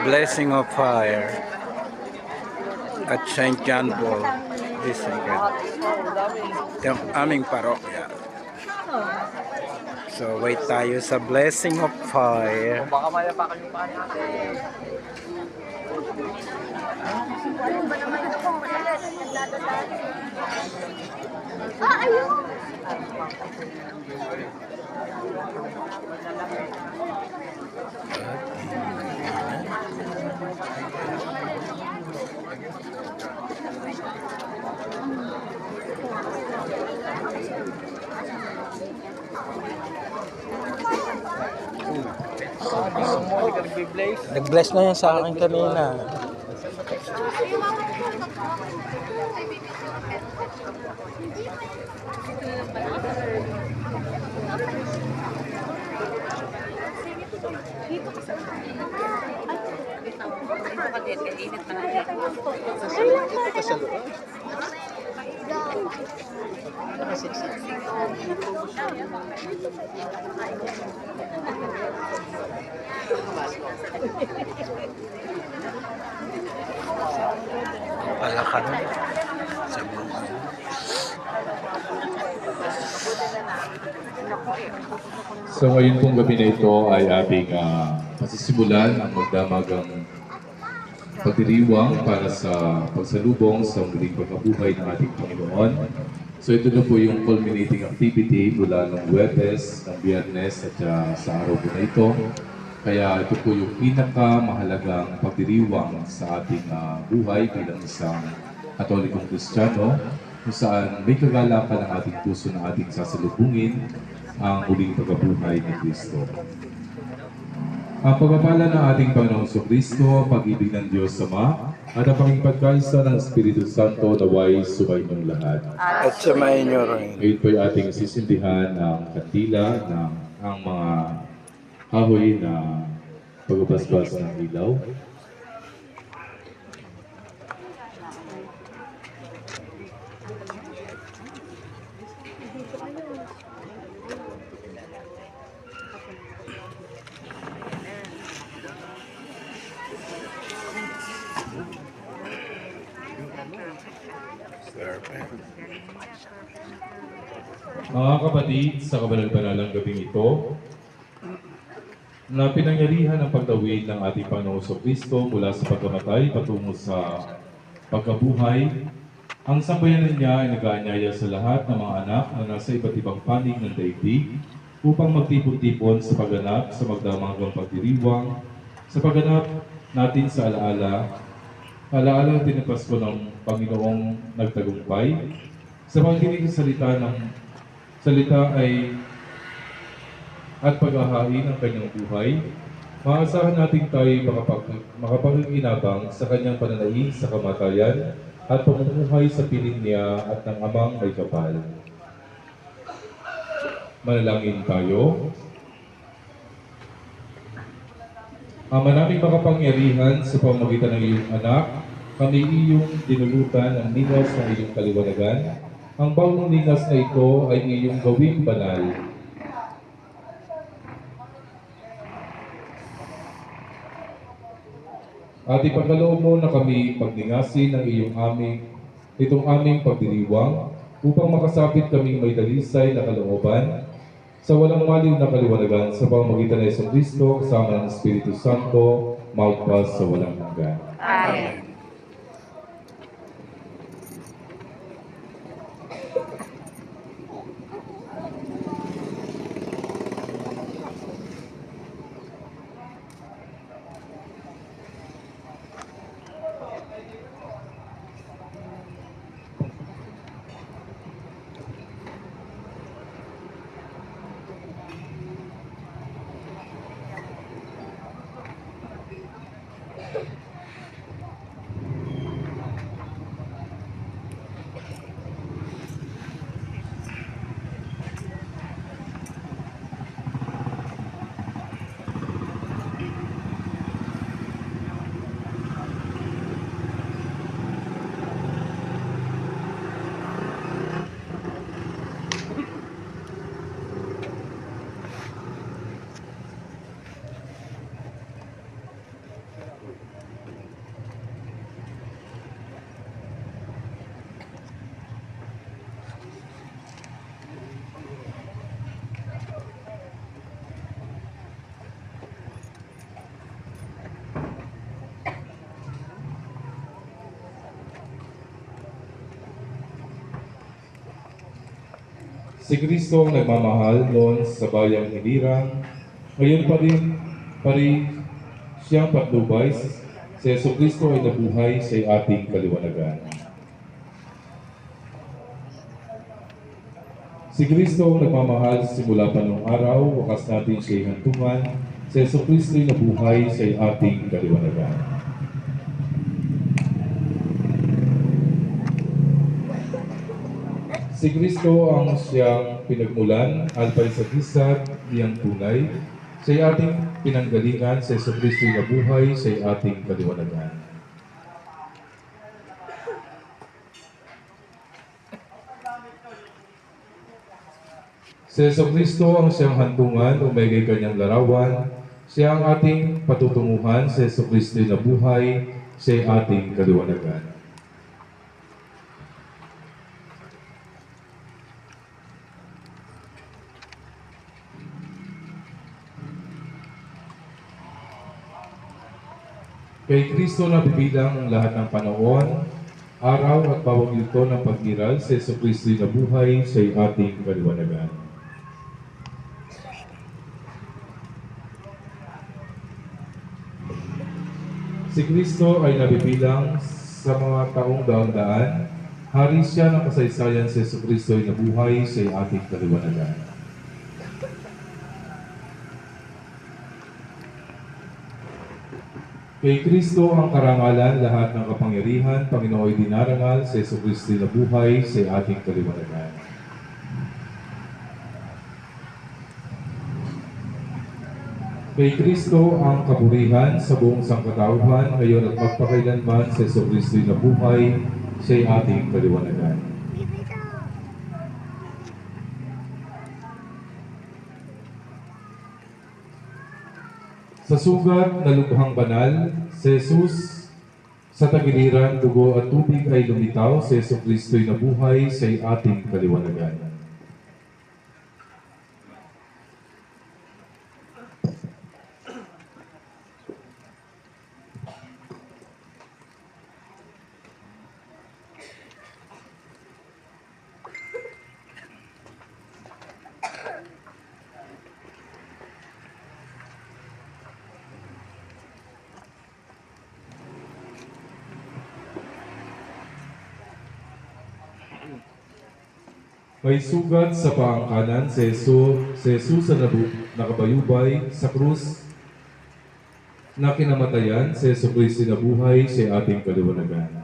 Blessing of Fire at St. John Paul II. Ito yung aming parokya. So wait tayo sa Blessing of Fire. Baka mayapakan yung paa natin. Ayun! Nag-bless na yan sa akin kanina. Palakan sa mga. So ngayon pong gabi na ito ay ating masisimulan ang magdamagang pagdiriwang para sa pagsalubong sa muling pagkabuhay ng ating Panginoon. So ito na po yung culminating activity mula ng Huwebes, ng Biyernes at sa araw po na ito. Kaya ito po yung pinakamahalagang pagdiriwang sa ating buhay bilang isang Katolikong Kristiyano, kung saan may kagalakan ang ating puso na ating sasalubungin ang muling pagkabuhay ni Kristo. Ang pagpapala ng ating Panginoong Kristo, pag-ibig ng Diyos Ama, at ang pakikipagkaisa ng Espiritu Santo naway sumayin ng lahat. At sumayin nyo rin. Ngayon po ay ating sisindihan ang kandila ng ang mga kahoy na pagbabasbas ng ilaw. Mga kapatid, sa kabanal-banalang gabing ito, na pinangyarihan ang pagtawid ng ating Panginoong Kristo mula sa pagkamatay patungo sa pagkabuhay, ang sambayanan niya ay nag-aanyaya sa lahat ng mga anak na nasa iba't ibang panig ng daigdig upang magtipon-tipon sa pagganap sa magdamagang pagdiriwang, sa pagganap natin sa alaala natin ng Pasko ng Panginoong nagtagumpay, sa pagkinig sa salita ay at paghahain ng kanyang buhay, maasahan natin tayo makapakikinabang sa kanyang pananaig sa kamatayan at pamumuhay sa piling niya at ng Amang may kapal. Manalangin tayo. Ama naming makapangyarihan, sa pamamagitan ng iyong anak, kami iyong dinulutan ang linas ng iyong kaliwanagan. Ang bagong linas na ito ay iyong gawing banal. At ipagkaloob mo na kami pagningasin ng itong aming pagdiriwang upang makasapit kaming may dalisay na kalooban sa walang maliw na kaliwanagan sa pamamagitan ng Isang Kristo kasama ng Espiritu Santo, magpas sa walang hanggan. Amen. Si Kristo ang nagmamahal noon sa bayang hinirang, ngayon pa rin siyang patnubay. Si Yesu Kristo ay nabuhay sa ating kaliwanagan. Si Kristo ang nagmamahal simula pa noong araw, wakas natin siya'y hantungan. Si Yesu Kristo ay nabuhay sa ating kaliwanagan. Si Kristo ang siyang pinagmulan, alpay sa gisag, diyang tunay. Siya'y ating pinanggalingan, si Yesu Kristo ay nabuhay sa ating kaliwanagan. Si Yesu Kristo ang siyang hantungan o may kanyang larawan. Siya ang ating patutunguhan. Si Yesu Kristo na buhay sa ating kaliwanagan. Kay Kristo na bibilang ang lahat ng panahon, araw at bawang yugto ng pag-iral. Si Yesu Kristo na buhay sa ating kaliwanagan. Si Kristo ay nabibilang sa mga taong daang-daan. Hari siya ng kasaysayan, si Yesu Kristo ay nabuhay sa ating kaliwanagan. Kay Kristo ang karangalan, lahat ng kapangyarihan, Panginoon ay dinarangal, si Yesu Kristo ay nabuhay sa ating kaliwanagan. Kay Kristo ang kaburihan sa buong sangkatauhan, ngayon at magpakailanman sa Yesu Kristo'y nabuhay sa ating kaliwanagan. Sa sugat na lubhang banal, si Jesus sa tagiliran, dugo at tubig ay lumitaw, si Yesu Kristo'y nabuhay sa ating kaliwanagan. May sugat sa paang kanan si Jesus na nakabayubay sa krus na kinamatayan, si Yesu Kristo na buhay sa ating kaliwanagan.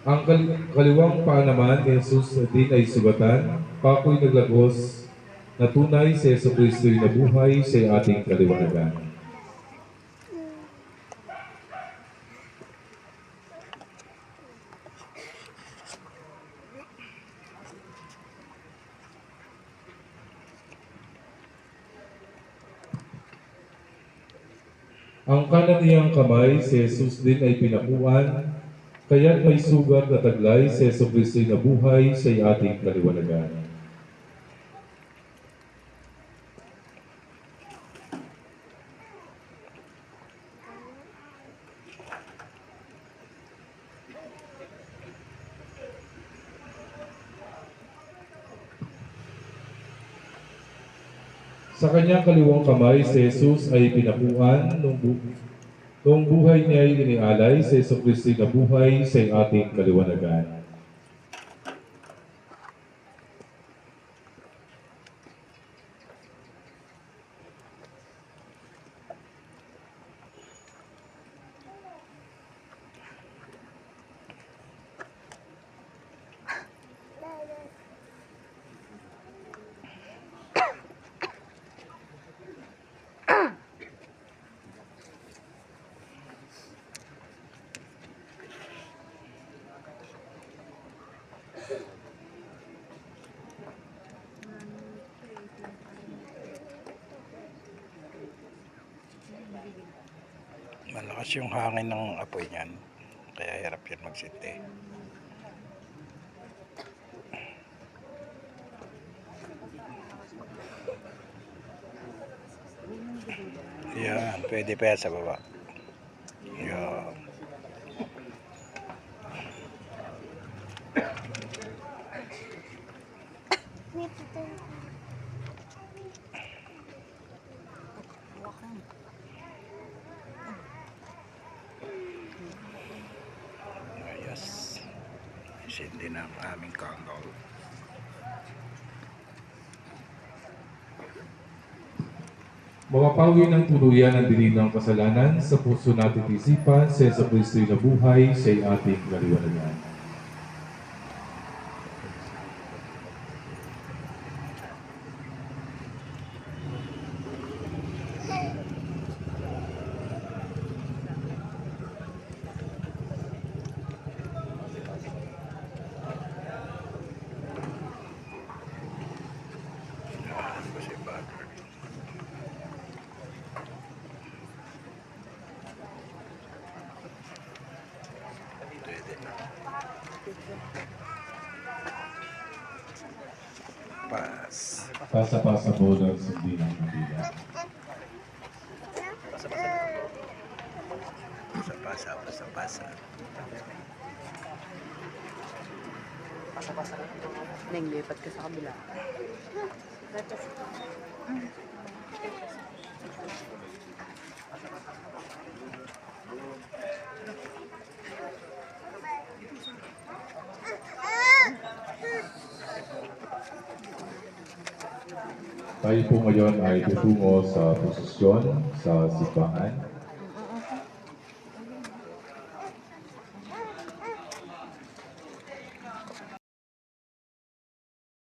Ang kaliwang paa naman ni Jesus din ay sugatan, pako'y naglagos na tunay si Yesu Kristo'y nabuhay sa ating kaliwanagan. Ang kanan niyang kamay, si Jesus din ay pinakuan, kaya't may sugat na taglay, si Yesu Kristo'y nabuhay sa ating kaliwanagan. Sa kanyang kaliwang kamay, si Jesus ay pinakuan nung buhay niya ay inialay, si Yesu Kristo'y nabuhay sa ating kaliwanagan. Malakas yung hangin ng apoy niyan. Kaya hirap yan magsindi. Yan, pwede pa yan sa baba. Yan. Ayos. Sindi ng aming candle. Mapapawi ng tuluyan ang dilim ng kasalanan sa puso natin isipan sa Yesu Kristo'y nabuhay, siya'y ating kaliwanagan. Kasi butter. Pwede na. Pas. Pasa-pasa po ng sindi ng kabila. Pasa. Pasa-pasa. Neng, lipat ka sa kabila. Tayo po ngayon ay tutungo sa prosesyon sa simbahan.